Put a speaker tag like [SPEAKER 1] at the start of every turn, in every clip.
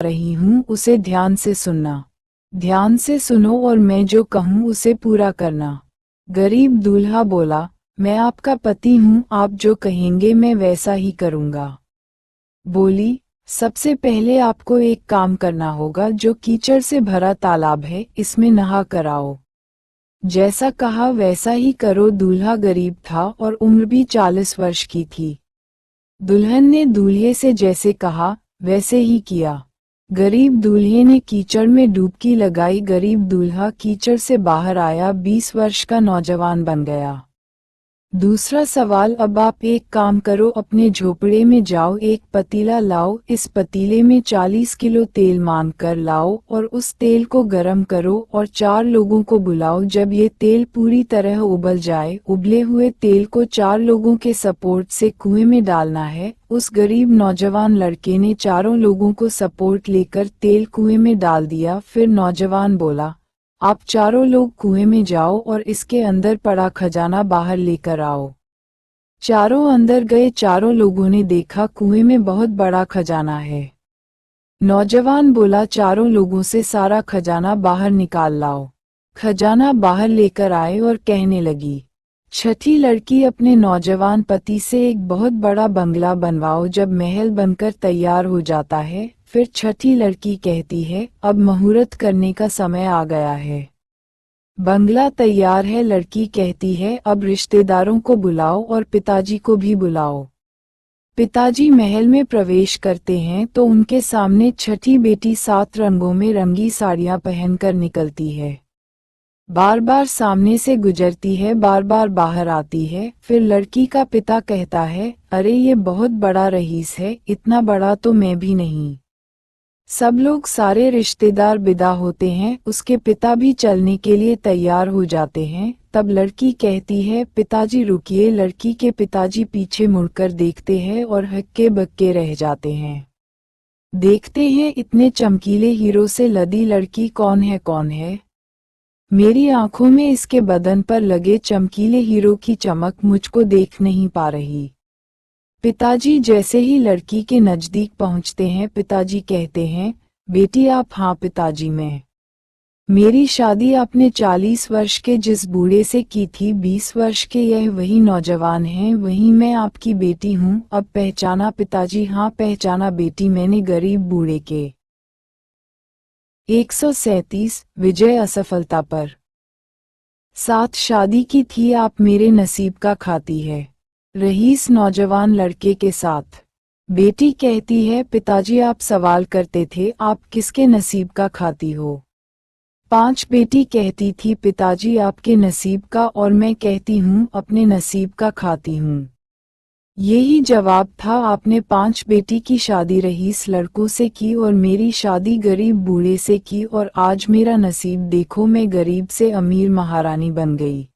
[SPEAKER 1] रही हूँ उसे ध्यान से सुनना। ध्यान से सुनो और मैं जो कहूँ उसे पूरा करना। गरीब दूल्हा बोला, मैं आपका पति हूँ, आप जो कहेंगे मैं वैसा ही करूँगा। बोली, सबसे पहले आपको एक काम करना होगा, जो कीचड़ से भरा तालाब है इसमें नहा कर आओ। जैसा कहा वैसा ही करो। दूल्हा गरीब था और उम्र भी 40 वर्ष की थी। दुल्हन ने दूल्हे से जैसे कहा वैसे ही किया। गरीब दूल्हे ने कीचड़ में डुबकी लगाई। गरीब दूल्हा कीचड़ से बाहर आया, 20 वर्ष का नौजवान बन गया। दूसरा सवाल, अब आप एक काम करो, अपने झोपड़े में जाओ, एक पतीला लाओ, इस पतीले में 40 किलो तेल मान कर लाओ और उस तेल को गरम करो और 4 लोगों को बुलाओ। जब ये तेल पूरी तरह उबल जाए, उबले हुए तेल को 4 लोगों के सपोर्ट से कुएं में डालना है। उस गरीब नौजवान लड़के ने 4 लोगों को सपोर्ट लेकर तेल कुएं में डाल दिया। फिर नौजवान बोला, आप 4 लोग कुएं में जाओ और इसके अंदर पड़ा खजाना बाहर लेकर आओ। 4 अंदर गए। 4 लोगों ने देखा कुएं में बहुत बड़ा खजाना है। नौजवान बोला, 4 लोगों से सारा खजाना बाहर निकाल लाओ। खजाना बाहर लेकर आए और कहने लगी, छठी लड़की, अपने नौजवान पति से एक बहुत बड़ा बंगला बनवाओ। जब महल बनकर तैयार हो जाता है, फिर छठी लड़की कहती है, अब मुहूर्त करने का समय आ गया है। बंगला तैयार है। लड़की कहती है, अब रिश्तेदारों को बुलाओ और पिताजी को भी बुलाओ। पिताजी महल में प्रवेश करते हैं तो उनके सामने छठी बेटी 7 रंगों में रंगी साड़ियां पहनकर निकलती है। बार बार सामने से गुजरती है, बार बार बाहर आती है। फिर लड़की का पिता कहता है, अरे ये बहुत बड़ा रईस है, इतना बड़ा तो मैं भी नहीं। सब लोग, सारे रिश्तेदार विदा होते हैं। उसके पिता भी चलने के लिए तैयार हो जाते हैं। तब लड़की कहती है, पिताजी रुकिए। लड़की के पिताजी पीछे मुड़कर देखते हैं और हक्के बक्के रह जाते हैं। देखते हैं इतने चमकीले हीरो से लदी लड़की कौन है, कौन है? मेरी आंखों में इसके बदन पर लगे चमकीले हीरो की चमक मुझको देख नहीं पा रही। पिताजी जैसे ही लड़की के नजदीक पहुंचते हैं, पिताजी कहते हैं, बेटी आप? हाँ पिताजी, मैं। मेरी शादी आपने 40 वर्ष के जिस बूढ़े से की थी, 20 वर्ष के यह वही नौजवान हैं, वही मैं आपकी बेटी हूँ। अब पहचाना पिताजी? हाँ पहचाना बेटी, मैंने गरीब बूढ़े के। 137 विजय असफलता पर। साथ शादी की थी, आप मेरे नसीब का खाती है। रईस नौजवान लड़के के साथ। बेटी कहती है, पिताजी आप सवाल करते थे, आप किसके नसीब का खाती हो? 5 बेटी कहती थी, पिताजी आपके नसीब का, और मैं कहती हूँ अपने नसीब का खाती हूँ। यही जवाब था। आपने 5 बेटी की शादी रईस लड़कों से की और मेरी शादी गरीब बूढ़े से की, और आज मेरा नसीब देखो, मैं गरीब से अमीर महारानी बन गई।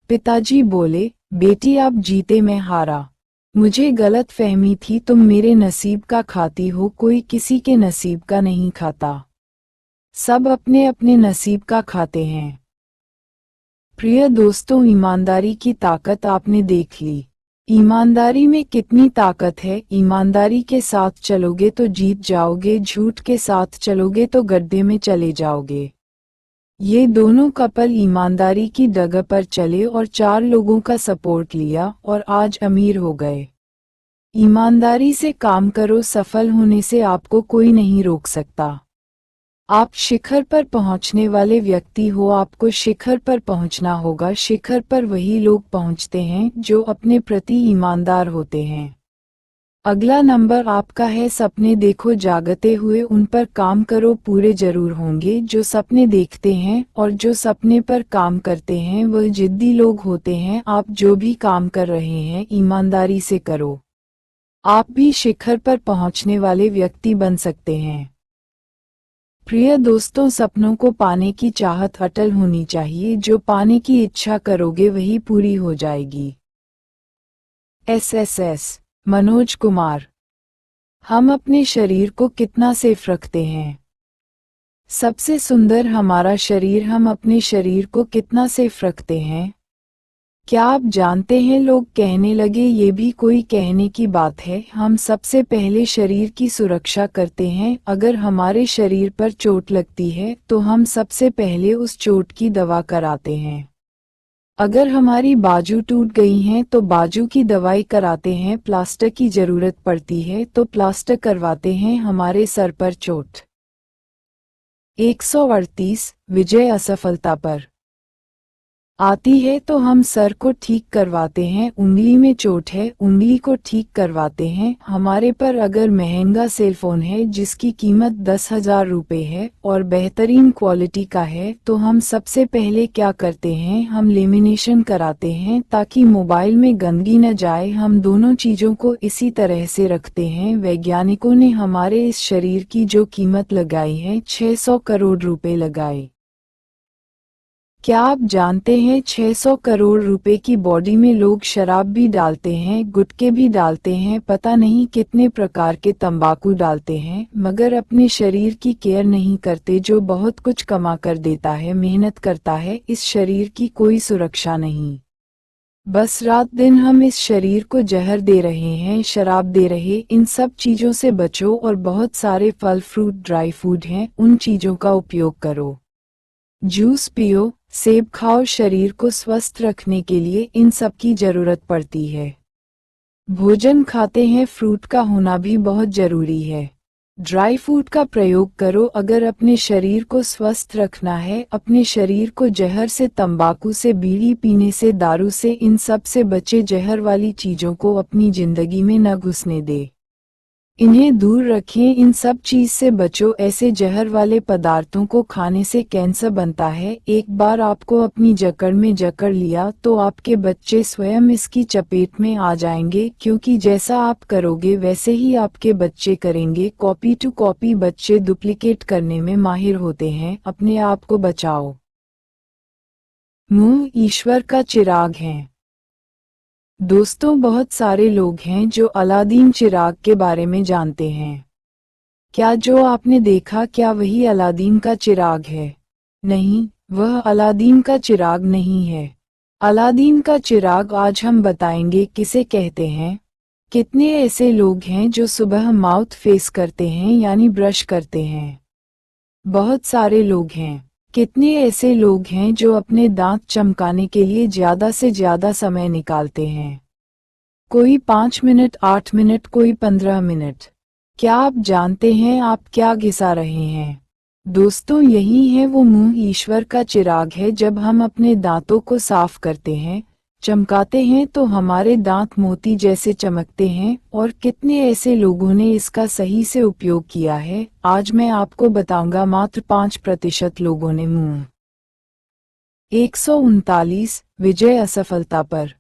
[SPEAKER 1] पिताजी बोले, बेटी आप जीते, मैं हारा। मुझे गलत फहमी थी, तुम मेरे नसीब का खाती हो, कोई किसी के नसीब का नहीं खाता। सब अपने अपने नसीब का खाते हैं। प्रिय दोस्तों, ईमानदारी की ताकत आपने देख ली। ईमानदारी में कितनी ताकत है। ईमानदारी के साथ चलोगे तो जीत जाओगे, झूठ के साथ चलोगे तो गड्ढे में चले जाओगे। ये दोनों कपल ईमानदारी की डगर पर चले और 4 लोगों का सपोर्ट लिया और आज अमीर हो गए। ईमानदारी से काम करो, सफल होने से आपको कोई नहीं रोक सकता। आप शिखर पर पहुंचने वाले व्यक्ति हो, आपको शिखर पर पहुंचना होगा। शिखर पर वही लोग पहुंचते हैं जो अपने प्रति ईमानदार होते हैं। अगला नंबर आपका है। सपने देखो जागते हुए, उन पर काम करो, पूरे जरूर होंगे। जो सपने देखते हैं और जो सपने पर काम करते हैं वह जिद्दी लोग होते हैं। आप जो भी काम कर रहे हैं ईमानदारी से करो, आप भी शिखर पर पहुंचने वाले व्यक्ति बन सकते हैं। प्रिय दोस्तों, सपनों को पाने की चाहत अटल होनी चाहिए। जो पाने की इच्छा करोगे वही पूरी हो जाएगी। SSS मनोज कुमार। हम अपने शरीर को कितना सेफ रखते हैं? सबसे सुंदर हमारा शरीर। हम अपने शरीर को कितना सेफ रखते हैं? क्या आप जानते हैं लोग कहने लगे ये भी कोई कहने की बात है। हम सबसे पहले शरीर की सुरक्षा करते हैं। अगर हमारे शरीर पर चोट लगती है तो हम सबसे पहले उस चोट की दवा कराते हैं। अगर हमारी बाजू टूट गई है तो बाजू की दवाई कराते हैं। प्लास्टर की जरूरत पड़ती है तो प्लास्टर करवाते हैं। हमारे सर पर चोट 138 विजय असफलता पर आती है तो हम सर को ठीक करवाते हैं। उंगली में चोट है, उंगली को ठीक करवाते हैं। हमारे पर अगर महंगा सेलफोन है जिसकी कीमत 10,000 रुपये है और बेहतरीन क्वालिटी का है तो हम सबसे पहले क्या करते हैं, हम लेमिनेशन कराते हैं ताकि मोबाइल में गंदगी न जाए। हम दोनों चीज़ों को इसी तरह से रखते हैं। वैज्ञानिकों ने हमारे इस शरीर की जो कीमत लगाई है 600 करोड़ रुपए लगाए। क्या आप जानते हैं 600 करोड़ रुपए की बॉडी में लोग शराब भी डालते हैं, गुटखे भी डालते हैं, पता नहीं कितने प्रकार के तंबाकू डालते हैं, मगर अपने शरीर की केयर नहीं करते जो बहुत कुछ कमा कर देता है, मेहनत करता है। इस शरीर की कोई सुरक्षा नहीं। बस रात दिन हम इस शरीर को जहर दे रहे हैं, शराब दे रहे। इन सब चीजों से बचो और बहुत सारे फल फ्रूट ड्राई फूड हैं, उन चीजों का उपयोग करो। जूस पियो, सेब खाओ। शरीर को स्वस्थ रखने के लिए इन सब की जरूरत पड़ती है। भोजन खाते हैं, फ्रूट का होना भी बहुत जरूरी है। ड्राई फ्रूट का प्रयोग करो अगर अपने शरीर को स्वस्थ रखना है। अपने शरीर को जहर से, तंबाकू से, बीड़ी पीने से, दारू से, इन सब से बचे। जहर वाली चीजों को अपनी जिंदगी में न घुसने दे, इन्हें दूर रखें। इन सब चीज से बचो। ऐसे जहर वाले पदार्थों को खाने से कैंसर बनता है। एक बार आपको अपनी जकड़ में जकड़ लिया तो आपके बच्चे स्वयं इसकी चपेट में आ जाएंगे, क्योंकि जैसा आप करोगे वैसे ही आपके बच्चे करेंगे। कॉपी टू कॉपी बच्चे डुप्लीकेट करने में माहिर होते हैं। अपने आप को बचाओ। मुंह ईश्वर का चिराग है। दोस्तों, बहुत सारे लोग हैं जो अलादीन चिराग के बारे में जानते हैं। क्या जो आपने देखा क्या वही अलादीन का चिराग है? नहीं, वह अलादीन का चिराग नहीं है। अलादीन का चिराग आज हम बताएंगे किसे कहते हैं। कितने ऐसे लोग हैं जो सुबह माउथ फेस करते हैं यानी ब्रश करते हैं? बहुत सारे लोग हैं। कितने ऐसे लोग हैं जो अपने दांत चमकाने के लिए ज्यादा से ज्यादा समय निकालते हैं? कोई 5 मिनट, 8 मिनट, कोई 15 मिनट। क्या आप जानते हैं आप क्या घिसा रहे हैं? दोस्तों, यही है वो मुंह ईश्वर का चिराग है। जब हम अपने दांतों को साफ करते हैं, चमकाते हैं तो हमारे दांत मोती जैसे चमकते हैं। और कितने ऐसे लोगों ने इसका सही से उपयोग किया है, आज मैं आपको बताऊंगा। मात्र 5% लोगों ने मुंह 139 विजय असफलता पर